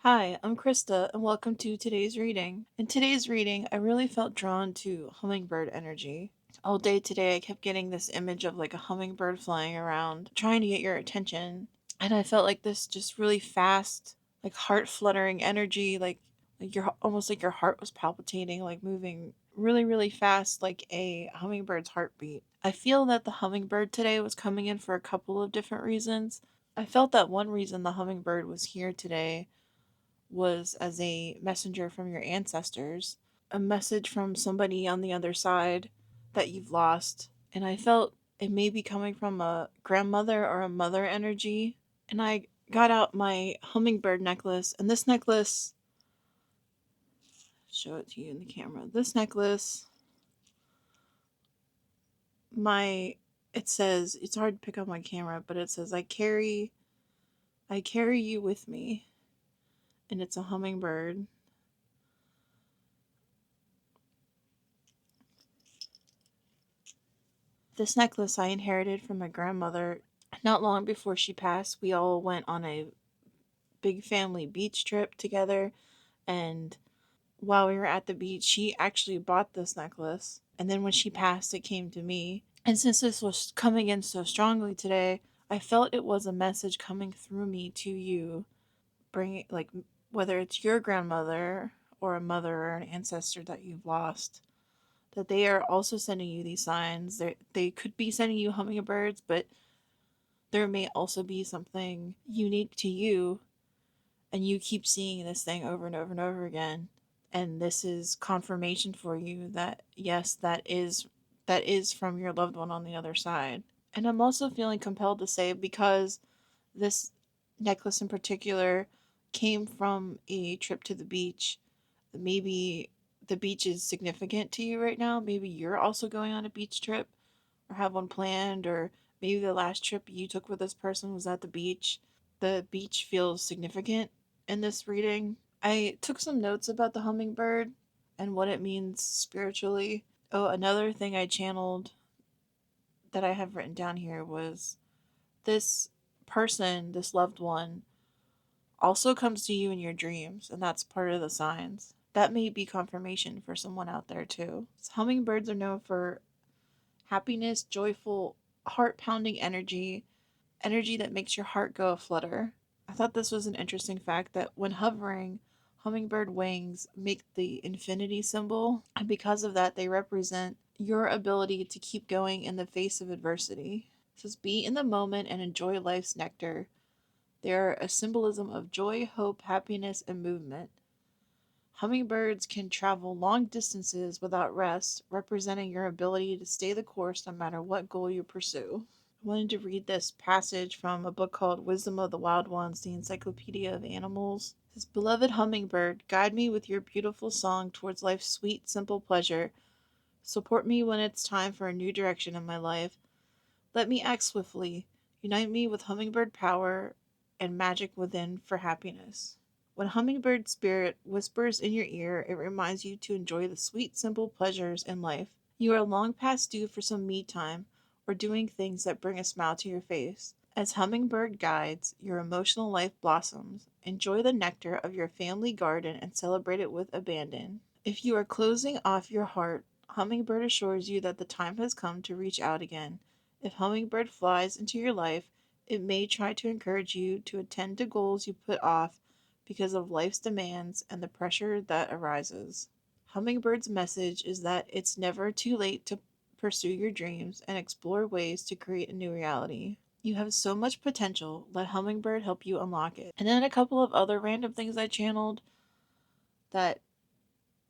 Hi, I'm Krista, and welcome to today's reading. In today's reading, I really felt drawn to hummingbird energy. All day today, I kept getting this image of like a hummingbird flying around, trying to get your attention. And I felt like this just really fast, like heart fluttering energy, like your almost like your heart was palpitating, like moving really, really fast, like a hummingbird's heartbeat. I feel that the hummingbird today was coming in for a couple of different reasons. I felt that one reason the hummingbird was here today was as a messenger from your ancestors, a message from somebody on the other side that you've lost. And I felt it may be coming from a grandmother or a mother energy. And I got out my hummingbird necklace, and this necklace, show it to you in the camera. This necklace, my it says, it's hard to pick up my camera, but it says I carry you with me, and it's a hummingbird. This necklace I inherited from my grandmother. Not long before she passed, we all went on a big family beach trip together. And while we were at the beach, she actually bought this necklace. And then when she passed, it came to me. And since this was coming in so strongly today, I felt it was a message coming through me to you, bringing, like, whether it's your grandmother or a mother or an ancestor that you've lost, that they are also sending you these signs. They could be sending you hummingbirds, but there may also be something unique to you, and you keep seeing this thing over and over and over again, and this is confirmation for you that yes, that is from your loved one on the other side. And I'm also feeling compelled to say, because this necklace in particular came from a trip to the beach, maybe the beach is significant to you right now. Maybe you're also going on a beach trip or have one planned, or maybe the last trip you took with this person was at the beach. The beach feels significant in this reading. I took some notes about the hummingbird and what it means spiritually. Oh, another thing I channeled that I have written down here was this person, this loved one, also comes to you in your dreams, and that's part of the signs. That may be confirmation for someone out there too. Hummingbirds are known for happiness, joyful, heart pounding energy that makes your heart go aflutter. I thought this was an interesting fact that when hovering, hummingbird wings make the infinity symbol, and because of that, they represent your ability to keep going in the face of adversity. It says, be in the moment and enjoy life's nectar. They are a symbolism of joy, hope, happiness, and movement. Hummingbirds can travel long distances without rest, representing your ability to stay the course no matter what goal you pursue. I wanted to read this passage from a book called Wisdom of the Wild Ones, the Encyclopedia of Animals. It says, beloved hummingbird, guide me with your beautiful song towards life's sweet, simple pleasure. Support me when it's time for a new direction in my life. Let me act swiftly. Unite me with hummingbird power and magic within for happiness. When hummingbird spirit whispers in your ear, it reminds you to enjoy the sweet, simple pleasures in life. You are long past due for some me time or doing things that bring a smile to your face. As hummingbird guides, your emotional life blossoms. Enjoy the nectar of your family garden and celebrate it with abandon. If you are closing off your heart, Hummingbird assures you that the time has come to reach out again. If Hummingbird flies into your life, it may try to encourage you to attend to goals you put off because of life's demands and the pressure that arises. Hummingbird's message is that it's never too late to pursue your dreams and explore ways to create a new reality. You have so much potential. Let Hummingbird help you unlock it. And then a couple of other random things I channeled that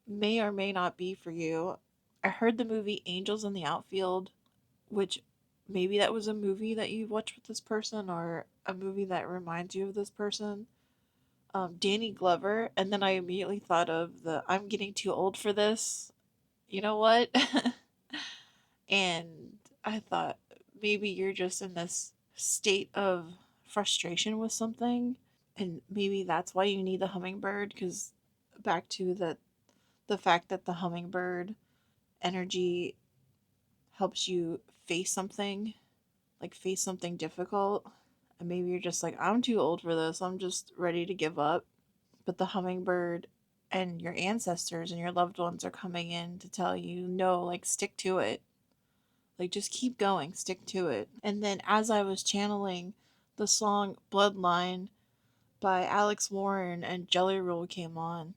may or may not be for you. I heard the movie Angels in the Outfield, which maybe that was a movie that you watched with this person or a movie that reminds you of this person. Danny Glover, and then I immediately thought of the I'm getting too old for this. You know what? And I thought maybe you're just in this state of frustration with something, and maybe that's why you need the hummingbird. Because back to the fact that the hummingbird energy helps you face something, like face something difficult. And maybe you're just like, I'm too old for this. I'm just ready to give up. but the hummingbird and your ancestors and your loved ones are coming in to tell you, no, like, stick to it. Like, just keep going, stick to it. And then as I was channeling, the song Bloodline by Alex Warren and Jelly Roll came on.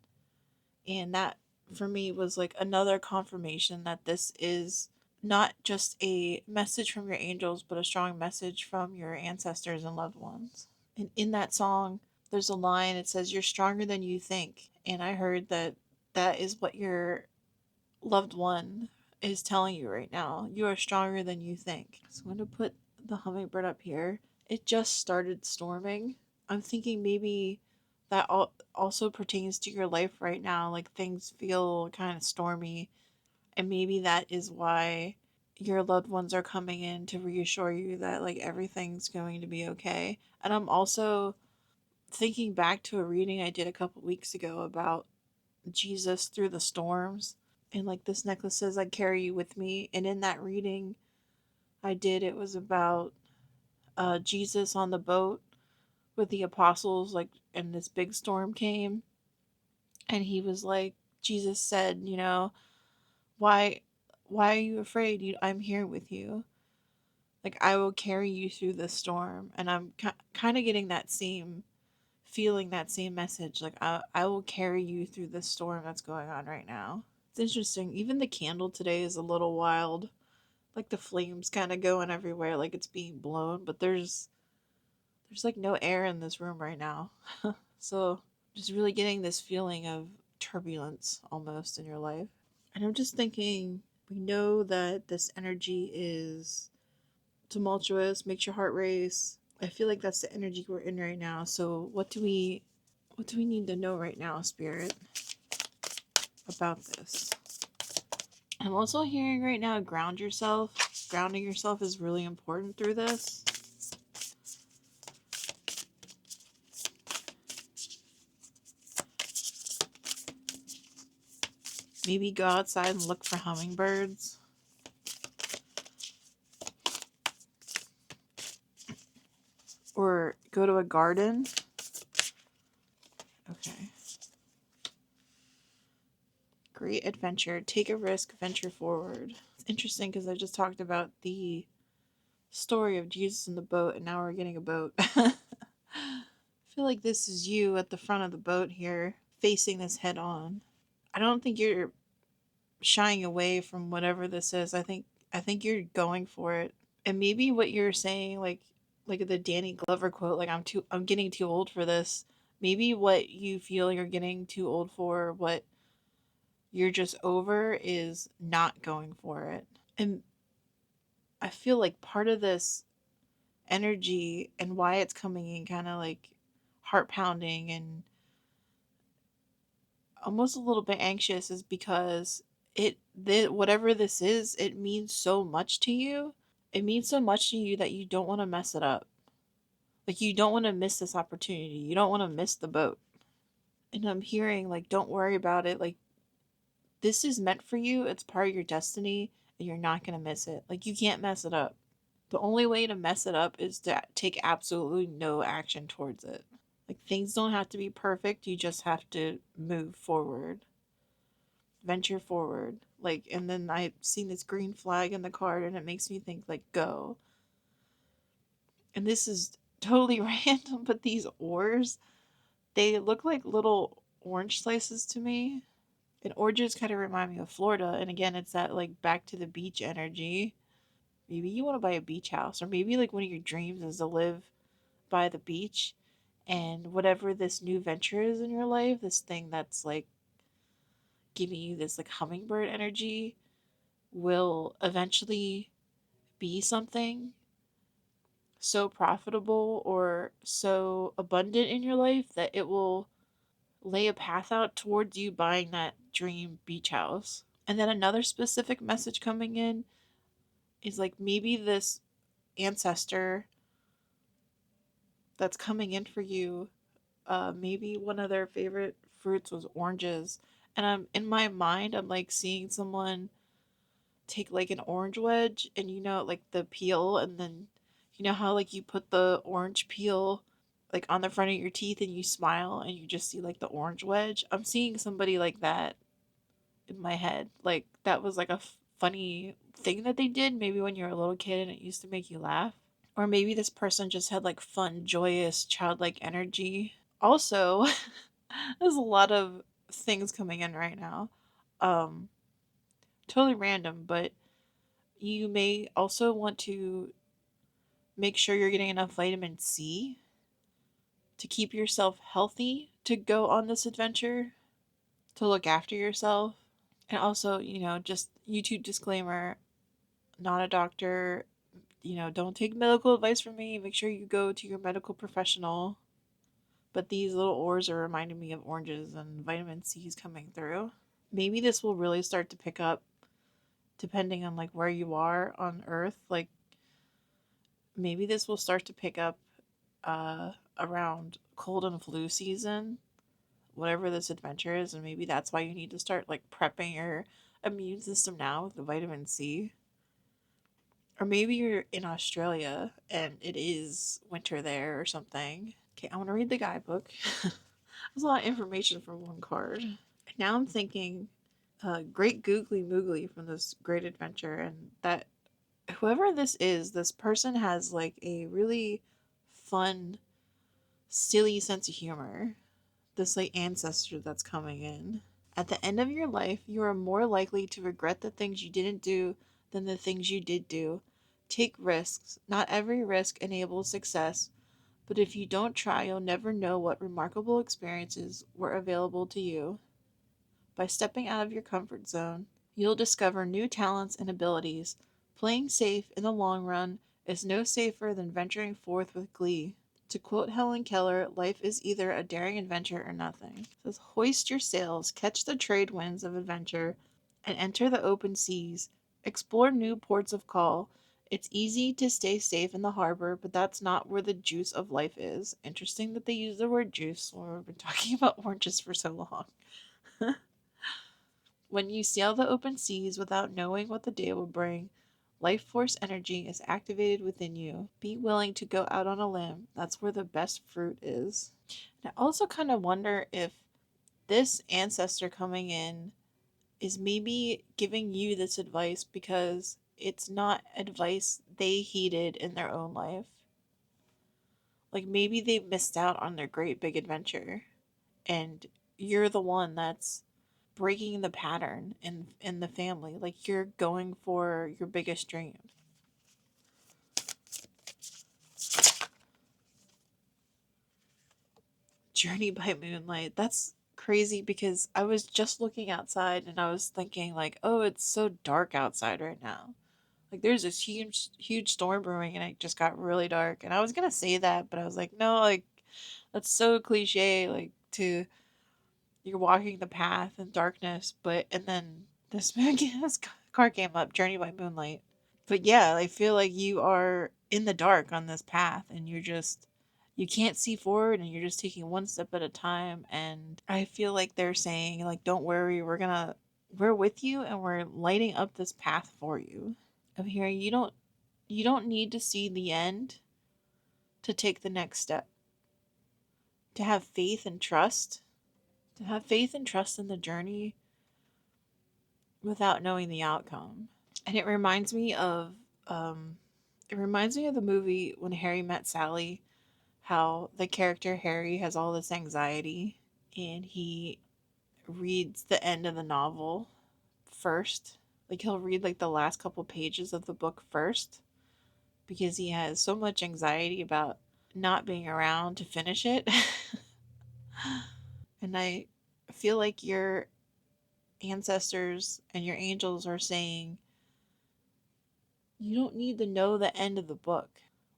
And that, for me, was like another confirmation that this is not just a message from your angels, but a strong message from your ancestors and loved ones. And in that song, there's a line, it says, "You're stronger than you think." And I heard that that is what your loved one is telling you right now. You are stronger than you think. So I'm going to put the hummingbird up here. It just started storming. I'm thinking maybe that also pertains to your life right now. Like, things feel kind of stormy, and maybe that is why your loved ones are coming in to reassure you that, like, everything's going to be okay. And I'm also thinking back to a reading I did a couple weeks ago about Jesus through the storms. And like, this necklace says, "I carry you with me." And in that reading I did, it was about Jesus on the boat with the apostles, like, and this big storm came, and he was like, Jesus said, you know, why are you afraid? I'm here with you. Like, I will carry you through the storm. And I'm kind of getting that same feeling, that same message. Like, I will carry you through the storm that's going on right now. It's interesting. Even the candle today is a little wild. Like, the flames kind of going everywhere, like it's being blown, but there's like no air in this room right now. So just really getting this feeling of turbulence almost in your life. And I'm just thinking, we know that this energy is tumultuous, makes your heart race. I feel like that's the energy we're in right now. So what do we need to know right now, Spirit, about this? I'm also hearing right now, ground yourself. Grounding yourself is really important through this. Maybe go outside and look for hummingbirds. Or go to a garden. Okay. Great adventure. Take a risk, venture forward. It's interesting because I just talked about the story of Jesus in the boat, and now we're getting a boat. I feel like this is you at the front of the boat here, facing this head on. I don't think you're shying away from whatever this is. I think you're going for it. And maybe what you're saying, like the Danny Glover quote, like, I'm getting too old for this. Maybe what you feel you're getting too old for, what you're just over, is not going for it. And I feel like part of this energy and why it's coming in kind of like heart pounding and almost a little bit anxious is because whatever this is, it means so much to you. It means so much to you that you don't want to mess it up. Like, you don't want to miss this opportunity. You don't want to miss the boat. And I'm hearing, like, don't worry about it. Like, this is meant for you. It's part of your destiny, and you're not going to miss it. Like, you can't mess it up. The only way to mess it up is to take absolutely no action towards it. Like, things don't have to be perfect. You just have to move forward, venture forward. Like, and then I've seen this green flag in the card, and it makes me think, like, go. And this is totally random, but these oars, they look like little orange slices to me. And oranges kind of remind me of Florida. And again, it's that, like, back to the beach energy. Maybe you want to buy a beach house, or maybe like one of your dreams is to live by the beach. And whatever this new venture is in your life, this thing that's like giving you this like hummingbird energy, will eventually be something so profitable or so abundant in your life that it will lay a path out towards you buying that dream beach house. And then another specific message coming in is like, maybe this ancestor that's coming in for you, maybe one of their favorite fruits was oranges. And I'm in my mind, I'm like seeing someone take like an orange wedge, and like the peel, and then how like you put the orange peel like on the front of your teeth and you smile and you just see like the orange wedge. I'm seeing somebody like that in my head. Like that was like a funny thing that they did maybe when you were a little kid and it used to make you laugh. Or maybe this person just had like fun, joyous, childlike energy. Also, there's a lot of things coming in right now. Um, totally random, but you may also want to make sure you're getting enough vitamin C to keep yourself healthy to go on this adventure, to look after yourself. And also, just YouTube disclaimer, not a doctor, don't take medical advice from me. Make sure you go to your medical professional. But these little ores are reminding me of oranges and vitamin C is coming through. Maybe this will really start to pick up depending on like where you are on Earth. Like maybe this will start to pick up around cold and flu season, whatever this adventure is, and maybe that's why you need to start like prepping your immune system now with the vitamin C. Or maybe you're in Australia and it is winter there or something. Okay, I want to read the guidebook. There's a lot of information from one card. Now I'm thinking, great googly moogly from this great adventure, and that whoever this person has like a really fun, silly sense of humor. This like ancestor that's coming in. At the end of your life, you are more likely to regret the things you didn't do than the things you did do. Take risks. Not every risk enables success, but if you don't try, you'll never know what remarkable experiences were available to you. By stepping out of your comfort zone, you'll discover new talents and abilities. Playing safe in the long run is no safer than venturing forth with glee. To quote Helen Keller, life is either a daring adventure or nothing. It says, hoist your sails, catch the trade winds of adventure, and enter the open seas. Explore new ports of call. It's easy to stay safe in the harbor, but that's not where the juice of life is. Interesting that they use the word juice when we've been talking about oranges for so long. When you sail the open seas without knowing what the day will bring, life force energy is activated within you. Be willing to go out on a limb. That's where the best fruit is. And I also kind of wonder if this ancestor coming in is maybe giving you this advice because it's not advice they heeded in their own life. Like maybe they missed out on their great big adventure and you're the one that's breaking the pattern in the family. Like you're going for your biggest dreams. Journey by Moonlight. That's crazy because I was just looking outside and I was thinking like, oh, it's so dark outside right now. Like there's this huge storm brewing and it just got really dark. And I was gonna say that, but I was like, no, like that's so cliche, like to you're walking the path in darkness, but and then this car came up, Journey by Moonlight. But yeah, I feel like you are in the dark on this path and you can't see forward and you're just taking one step at a time. And I feel like they're saying like, don't worry, we're with you and we're lighting up this path for you. I'm hearing you don't need to see the end to take the next step. To have faith and trust. To have faith and trust in the journey without knowing the outcome. And it reminds me of the movie When Harry Met Sally, how the character Harry has all this anxiety and he reads the end of the novel first. Like he'll read like the last couple pages of the book first because he has so much anxiety about not being around to finish it. And I feel like your ancestors and your angels are saying you don't need to know the end of the book.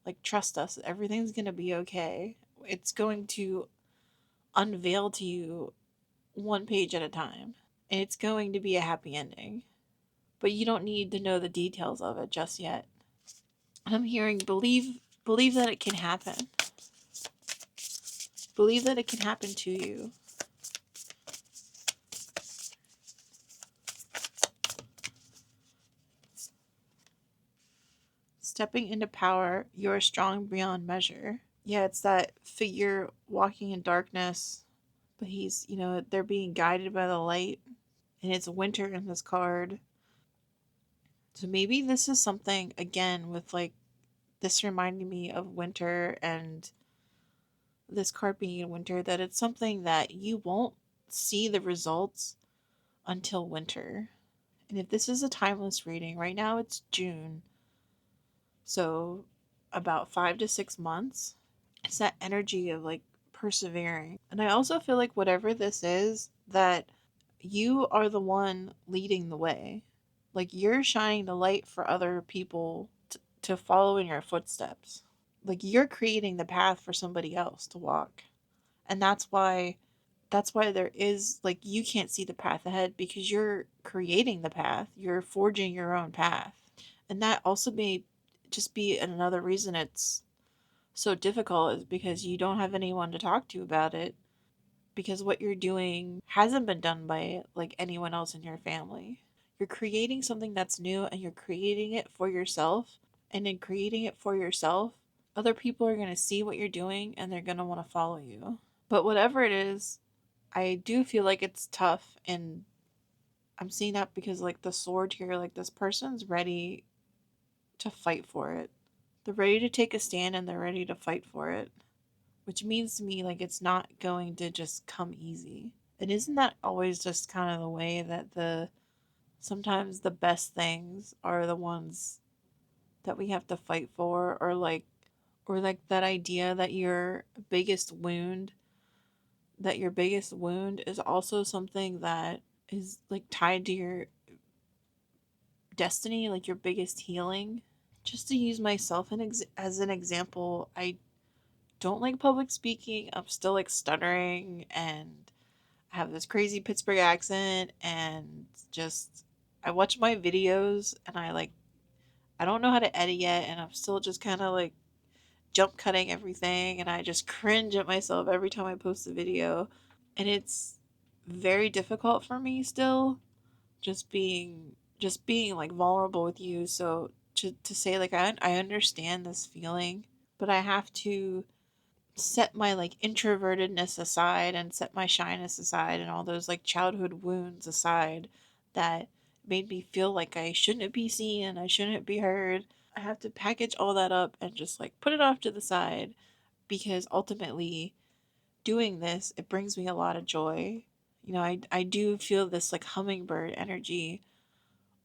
Like, trust us, everything's going to be okay. It's going to unveil to you one page at a time. And it's going to be a happy ending. But you don't need to know the details of it just yet. I'm hearing believe that it can happen. Believe that it can happen to you. Stepping into power, you are strong beyond measure. Yeah, it's that figure walking in darkness, but he's, they're being guided by the light, and it's winter in this card. So maybe this is something, again, with like this reminding me of winter and this card being in winter, that it's something that you won't see the results until winter. And if this is a timeless reading, right now it's June, so about 5 to 6 months. It's that energy of like persevering. And I also feel like whatever this is, that you are the one leading the way. Like you're shining the light for other people to follow in your footsteps. Like you're creating the path for somebody else to walk. And that's why there is like you can't see the path ahead, because you're creating the path. You're forging your own path. And that also may just be another reason it's so difficult, is because you don't have anyone to talk to about it, because what you're doing hasn't been done by like anyone else in your family. You're creating something that's new, and you're creating it for yourself. And in creating it for yourself, other people are going to see what you're doing and they're going to want to follow you. But whatever it is, I do feel like it's tough, and I'm seeing that because like the sword here, like this person's ready to fight for it. They're ready to take a stand and they're ready to fight for it, which means to me like it's not going to just come easy. And isn't that always just kind of the way that the sometimes the best things are the ones that we have to fight for, or like that idea that your biggest wound is also something that is like tied to your destiny, like your biggest healing. Just to use myself as an example, I don't like public speaking. I'm still like stuttering, and I have this crazy Pittsburgh accent, and just I watch my videos and I don't know how to edit yet, and I'm still just kind of like jump cutting everything, and I just cringe at myself every time I post a video. And it's very difficult for me still, just being like vulnerable with you. So to say like I understand this feeling, but I have to set my like introvertedness aside and set my shyness aside and all those like childhood wounds aside that made me feel like I shouldn't be seen, I shouldn't be heard. I have to package all that up and just like put it off to the side, because ultimately doing this, it brings me a lot of joy. I do feel this like hummingbird energy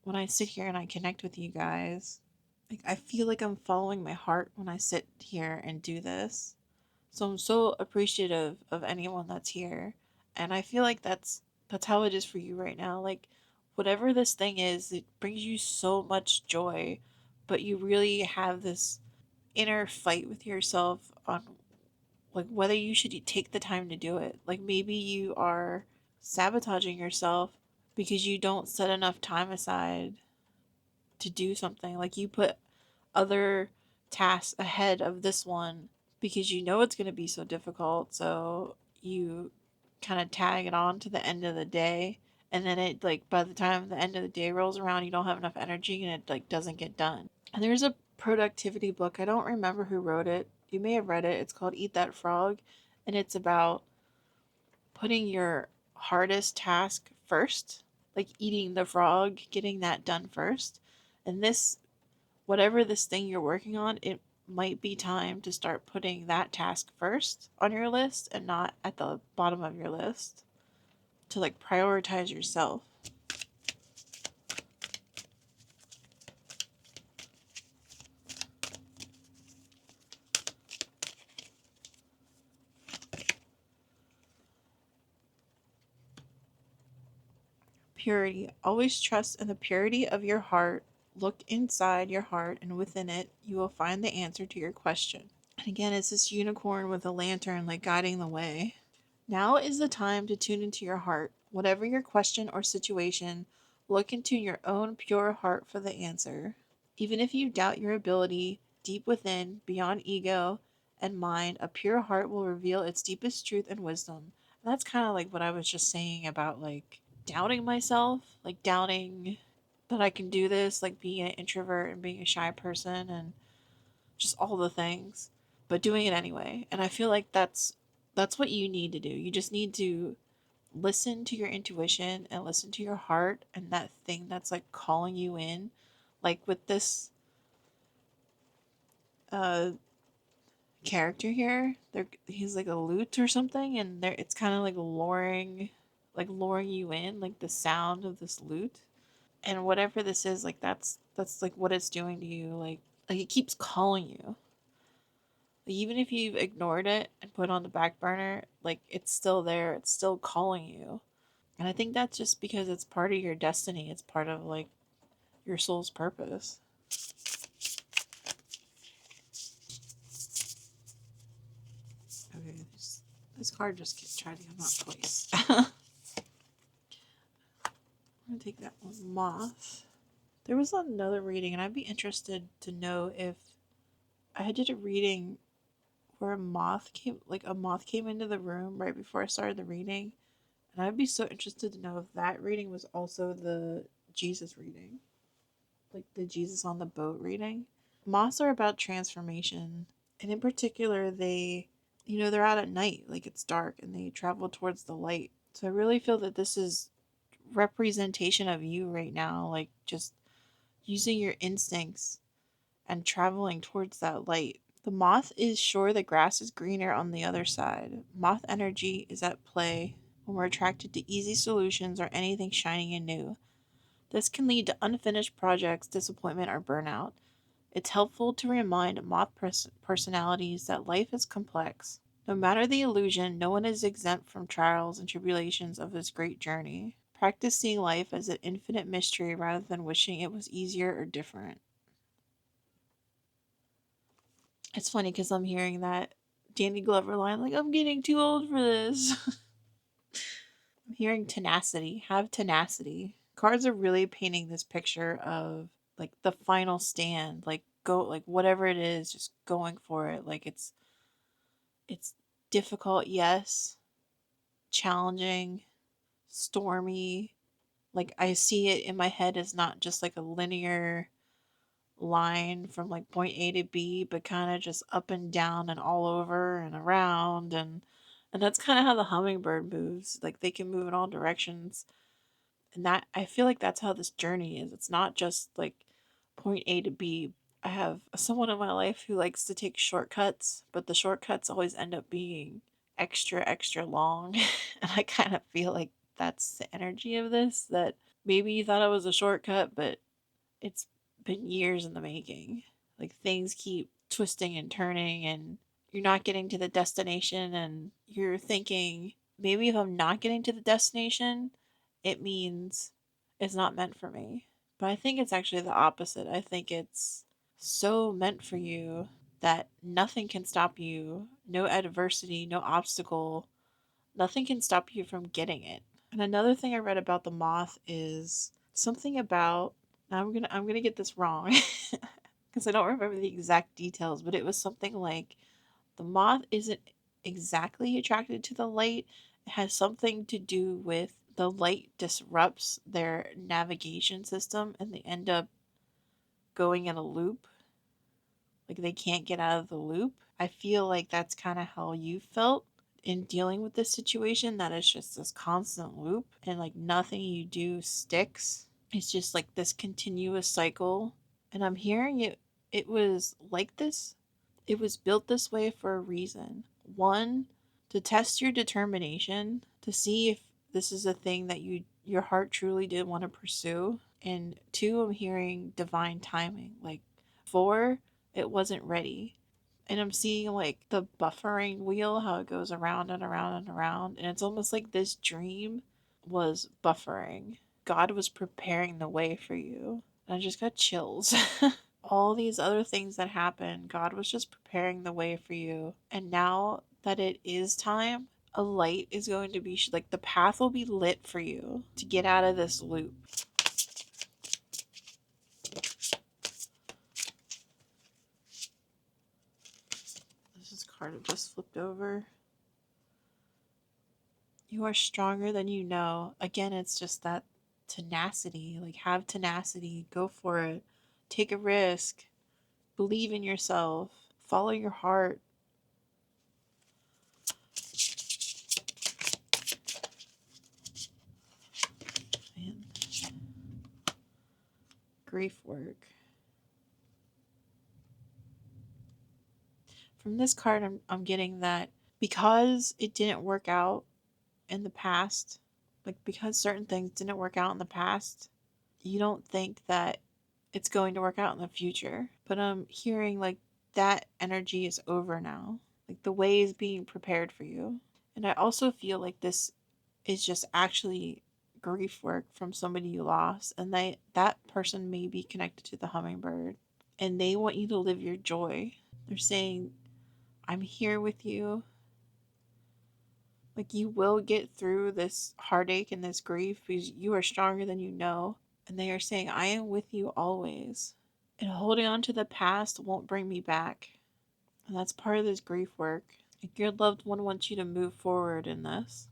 when I sit here and I connect with you guys. Like I feel like I'm following my heart when I sit here and do this. So I'm so appreciative of anyone that's here. And I feel like that's how it is for you right now. Like whatever this thing is, it brings you so much joy, but you really have this inner fight with yourself on like whether you should take the time to do it. Like maybe you are sabotaging yourself because you don't set enough time aside to do something. Like you put other tasks ahead of this one because you know it's going to be so difficult. So you kind of tag it on to the end of the day. And then it like by the time the end of the day rolls around, you don't have enough energy and it like doesn't get done. And there's a productivity book. I don't remember who wrote it. You may have read it. It's called Eat That Frog. And it's about putting your hardest task first, like eating the frog, getting that done first. And whatever this thing you're working on, it might be time to start putting that task first on your list and not at the bottom of your list, to like prioritize yourself. Purity. Always trust in the purity of your heart. Look inside your heart, and within it, you will find the answer to your question. And again, it's this unicorn with a lantern, like guiding the way. Now is the time to tune into your heart. Whatever your question or situation, look into your own pure heart for the answer. Even if you doubt your ability, deep within, beyond ego and mind, a pure heart will reveal its deepest truth and wisdom. And that's kind of like what I was just saying about like doubting myself, like doubting that I can do this, like being an introvert and being a shy person and just all the things. but doing it anyway. And I feel like that's what you need to do. You just need to listen to your intuition and listen to your heart and that thing that's like calling you in. Like with this uh character here, he's like a lute or something, and there it's kind of like luring you in, like the sound of this lute. And whatever this is, like that's like what it's doing to you. Like it keeps calling you. Like, even if you've ignored it and put it on the back burner, like it's still there. It's still calling you. And I think that's just because it's part of your destiny. It's part of like your soul's purpose. Okay, this card just tried to come out twice. I'm gonna take that one, moth. There was another reading, and I'd be interested to know if I did a reading where a moth came into the room right before I started the reading, and I'd be so interested to know if that reading was also the Jesus reading, like the Jesus on the boat reading. Moths are about transformation, and in particular, they're out at night, like it's dark, and they travel towards the light. So I really feel that this is representation of you right now, like just using your instincts and traveling towards that light. The moth is sure the grass is greener on the other side. Moth energy is at play when we're attracted to easy solutions or anything shining and new. This can lead to unfinished projects, disappointment, or burnout. It's helpful to remind moth personalities that life is complex. No matter the illusion, no one is exempt from trials and tribulations of this great journey. Practice seeing life as an infinite mystery rather than wishing it was easier or different. It's funny because I'm hearing that Danny Glover line, like, I'm getting too old for this. I'm hearing tenacity. Have tenacity. Cards are really painting this picture of like the final stand, like go like whatever it is, just going for it. Like it's difficult, yes, challenging, stormy. Like I see it in my head as not just like a linear line from like point A to B, but kind of just up and down and all over and around, and that's kind of how the hummingbird moves. Like they can move in all directions. And that I feel like that's how this journey is. It's not just like point A to B. I have someone in my life who likes to take shortcuts, but the shortcuts always end up being extra extra long. And I kind of feel like that's the energy of this, that maybe you thought it was a shortcut, but it's been years in the making. Like things keep twisting and turning, and you're not getting to the destination, and you're thinking, maybe if I'm not getting to the destination, it means it's not meant for me. But I think it's actually the opposite. I think it's so meant for you that nothing can stop you. No adversity, no obstacle, nothing can stop you from getting it. And another thing I read about the moth is something about, I'm gonna get this wrong because I don't remember the exact details, but it was something like the moth isn't exactly attracted to the light. It has something to do with the light disrupts their navigation system and they end up going in a loop. Like they can't get out of the loop. I feel like that's kind of how you felt in dealing with this situation, that it's just this constant loop and like nothing you do sticks. It's just like this continuous cycle. And I'm hearing it was like this. It was built this way for a reason. One, to test your determination, to see if this is a thing that your heart truly did want to pursue. And two, I'm hearing divine timing. Like four, it wasn't ready. And I'm seeing like the buffering wheel, how it goes around and around and around. And it's almost like this dream was buffering. God was preparing the way for you. And I just got chills. All these other things that happened, God was just preparing the way for you. And now that it is time, a light is going to be, like, the path will be lit for you to get out of this loop. This card just flipped over. You are stronger than you know. Again, it's just that tenacity. Like, have tenacity. Go for it. Take a risk. Believe in yourself. Follow your heart. Grief work. From this card, I'm getting that because it didn't work out in the past, like because certain things didn't work out in the past, you don't think that it's going to work out in the future. But I'm hearing like that energy is over now. Like the way is being prepared for you. And I also feel like this is just actually grief work from somebody you lost, and that person may be connected to the hummingbird, and they want you to live your joy. They're saying, I'm here with you. Like, you will get through this heartache and this grief because you are stronger than you know. And they are saying, I am with you always. And holding on to the past won't bring me back. And that's part of this grief work. Like, your loved one wants you to move forward in this.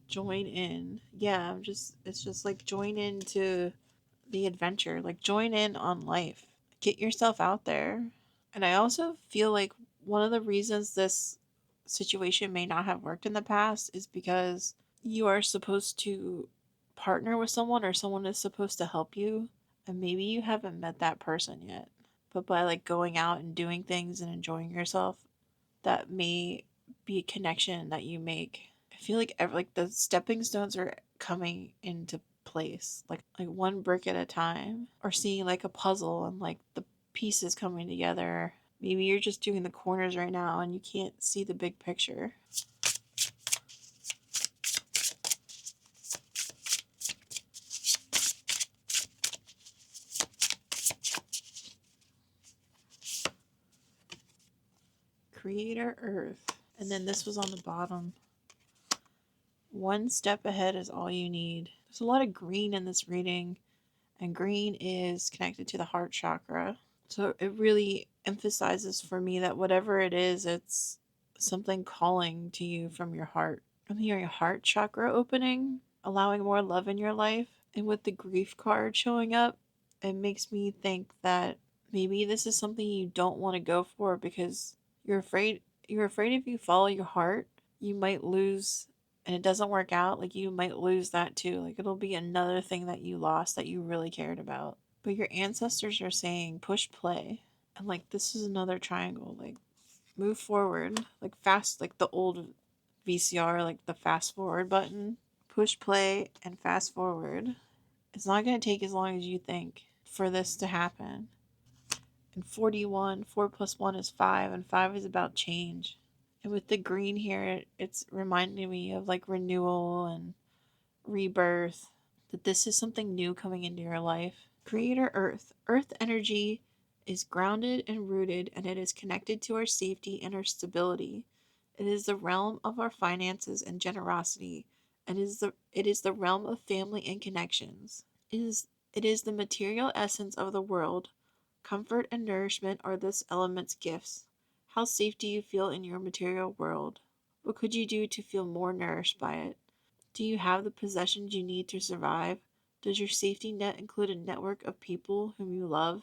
Join in. Yeah, it's just like join into the adventure. Like, join in on life. Get yourself out there. And I also feel like one of the reasons this situation may not have worked in the past is because you are supposed to partner with someone, or someone is supposed to help you, and maybe you haven't met that person yet. But by like going out and doing things and enjoying yourself, that may be a connection that you make. I feel like like the stepping stones are coming into place, like one brick at a time, or seeing like a puzzle and like the pieces coming together. Maybe you're just doing the corners right now and you can't see the big picture. Creator Earth. And then this was on the bottom. One step ahead is all you need. There's a lot of green in this reading, and green is connected to the heart chakra. So it really emphasizes for me that whatever it is, it's something calling to you from your heart. I'm hearing a heart chakra opening, allowing more love in your life. And with the grief card showing up, it makes me think that maybe this is something you don't want to go for because you're afraid if you follow your heart, you might lose, and it doesn't work out, like you might lose that too. Like it'll be another thing that you lost that you really cared about. But your ancestors are saying push play. And like this is another triangle. Like move forward. Like fast, like the old VCR, like the fast forward button. Push play and fast forward. It's not going to take as long as you think for this to happen. And 41, 4 plus 1 is 5, and 5 is about change. And with the green here, it's reminding me of like renewal and rebirth, that this is something new coming into your life. Creator Earth. Earth energy is grounded and rooted, and it is connected to our safety and our stability. It is the realm of our finances and generosity, and it is the realm of family and connections. It is the material essence of the world. Comfort and nourishment are this element's gifts. How safe do you feel in your material world? What could you do to feel more nourished by it? Do you have the possessions you need to survive? Does your safety net include a network of people whom you love?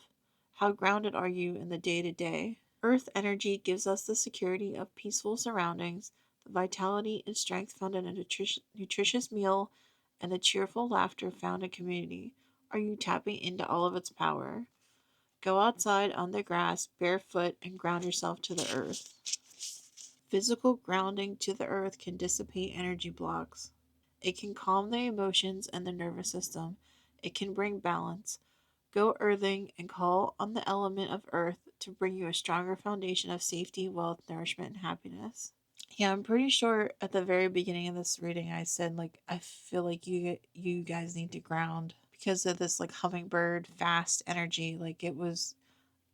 How grounded are you in the day to day? Earth energy gives us the security of peaceful surroundings, the vitality and strength found in a nutritious meal, and the cheerful laughter found in community. Are you tapping into all of its power? Go outside on the grass barefoot and ground yourself to the earth. Physical grounding to the earth can dissipate energy blocks. It can calm the emotions and the nervous system. It can bring balance. Go earthing and call on the element of earth to bring you a stronger foundation of safety, wealth, nourishment, and happiness. Yeah, I'm pretty sure at the very beginning of this reading I said like I feel like you guys need to ground because of this like hummingbird fast energy. Like it was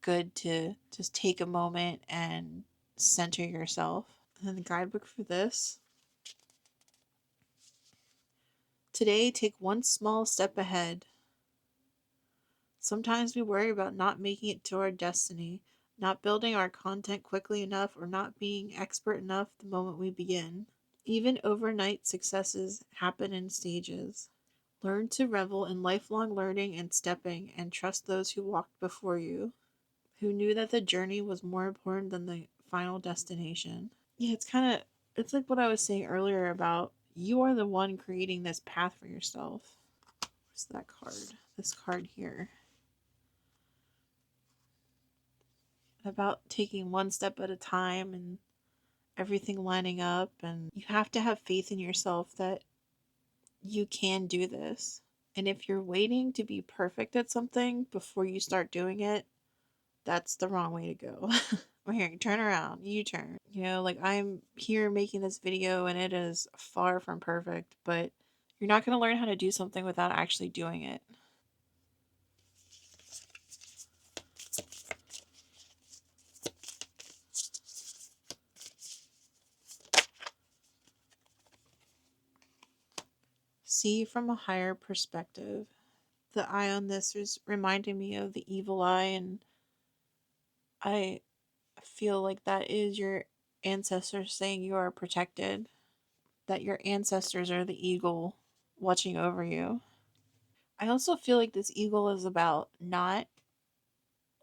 good to just take a moment and center yourself. And then the guidebook for this. Today, take one small step ahead. Sometimes we worry about not making it to our destiny, not building our content quickly enough, or not being expert enough the moment we begin. Even overnight successes happen in stages. Learn to revel in lifelong learning and stepping, and trust those who walked before you, who knew that the journey was more important than the final destination. Yeah, It's like what I was saying earlier about you are the one creating this path for yourself. Where's that card? This card here. About taking one step at a time and everything lining up, and you have to have faith in yourself that you can do this. And if you're waiting to be perfect at something before you start doing it, that's the wrong way to go. We're hearing turn around, U turn. You know, like I'm here making this video and it is far from perfect, but you're not going to learn how to do something without actually doing it. See from a higher perspective. The eye on this is reminding me of the evil eye, and I feel like that is your ancestors saying you are protected, that your ancestors are the eagle watching over you. I also feel like this eagle is about not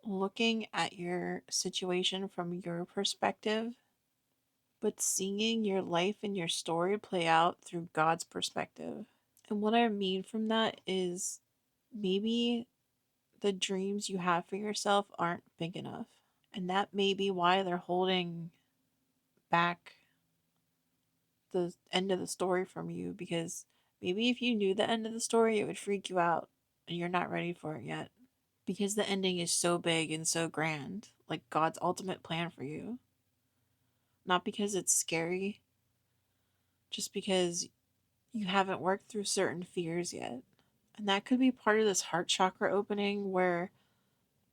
looking at your situation from your perspective, but seeing your life and your story play out through God's perspective. And what I mean from that is maybe the dreams you have for yourself aren't big enough. And that may be why they're holding back the end of the story from you, because maybe if you knew the end of the story, it would freak you out and you're not ready for it yet. Because the ending is so big and so grand, like God's ultimate plan for you. Not because it's scary, just because you haven't worked through certain fears yet. And that could be part of this heart chakra opening where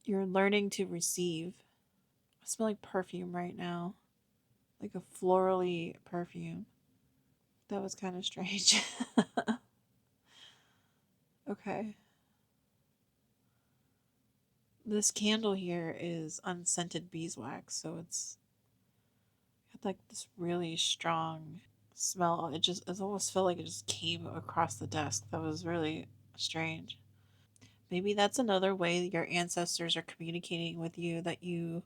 you're learning to receive. I smell like perfume right now, like a florally perfume. That was kind of strange. Okay. This candle here is unscented beeswax, so it's got like this really strong smell. It almost felt like it just came across the desk. That was really strange. Maybe that's another way your ancestors are communicating with you, that you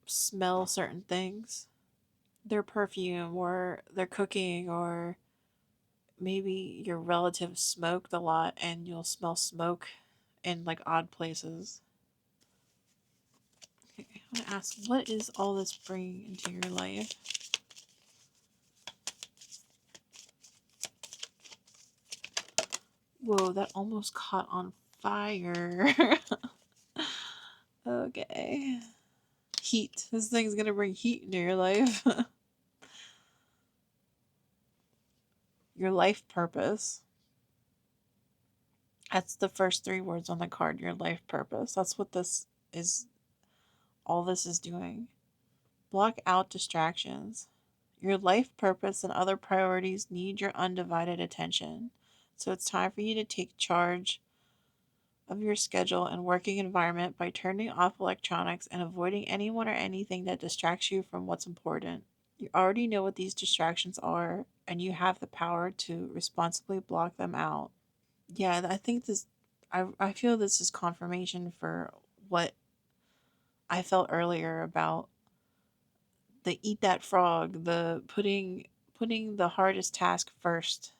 smell certain things. Their perfume or their cooking, or maybe your relatives smoked a lot and you'll smell smoke in like odd places. Okay, I want to ask, what is all this bringing into your life? Whoa, that almost caught on fire. Okay. Heat. This thing's gonna bring heat into your life. Your life purpose. That's the first three words on the card. Your life purpose. That's what this is. All this is doing. Block out distractions. Your life purpose and other priorities need your undivided attention. So it's time for you to take charge of your schedule and working environment by turning off electronics and avoiding anyone or anything that distracts you from what's important. You already know what these distractions are, and you have the power to responsibly block them out. Yeah, I think this, I feel this is confirmation for what I felt earlier about the eat that frog, the putting the hardest task first,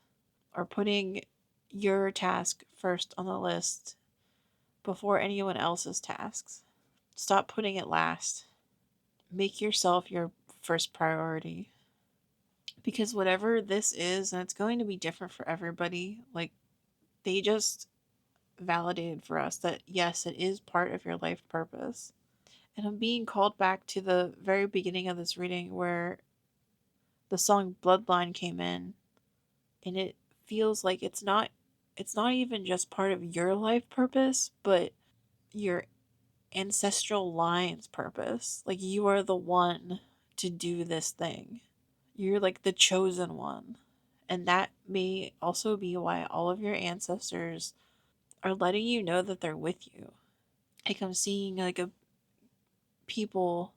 or putting your task first on the list before anyone else's tasks. Stop putting it last. Make yourself your first priority. Because whatever this is, and it's going to be different for everybody, like they just validated for us that yes, it is part of your life purpose. And I'm being called back to the very beginning of this reading where the song Bloodline came in, and it feels like it's not even just part of your life purpose, but your ancestral line's purpose. Like you are the one to do this thing. You're like the chosen one. And that may also be why all of your ancestors are letting you know that they're with you. Like I'm seeing people,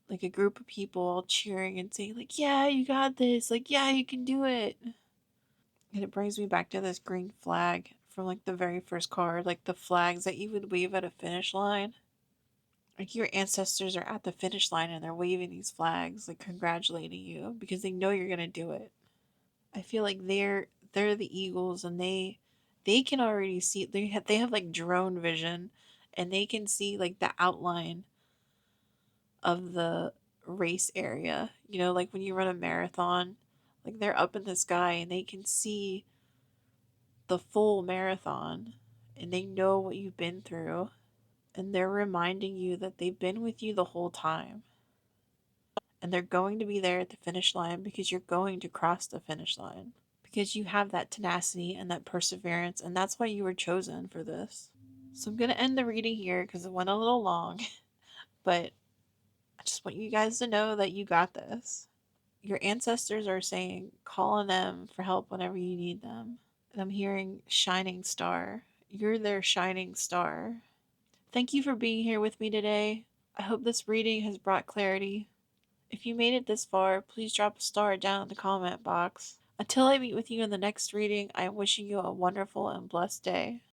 like a group of people all cheering and saying like, "Yeah, you got this." Like, "Yeah, you can do it." And it brings me back to this green flag from like the very first card, like the flags that you would wave at a finish line. Like your ancestors are at the finish line and they're waving these flags, like congratulating you because they know you're gonna do it. I feel like they're the eagles and they can already see they have like drone vision and they can see like the outline of the race area. You know, like when you run a marathon, like they're up in the sky and they can see the full marathon and they know what you've been through and they're reminding you that they've been with you the whole time and they're going to be there at the finish line because you're going to cross the finish line because you have that tenacity and that perseverance and that's why you were chosen for this. So I'm going to end the reading here because it went a little long, but I just want you guys to know that you got this. Your ancestors are saying call on them for help whenever you need them. And I'm hearing shining star. You're their shining star. Thank you for being here with me today. I hope this reading has brought clarity. If you made it this far, please drop a star down in the comment box. Until I meet with you in the next reading, I am wishing you a wonderful and blessed day.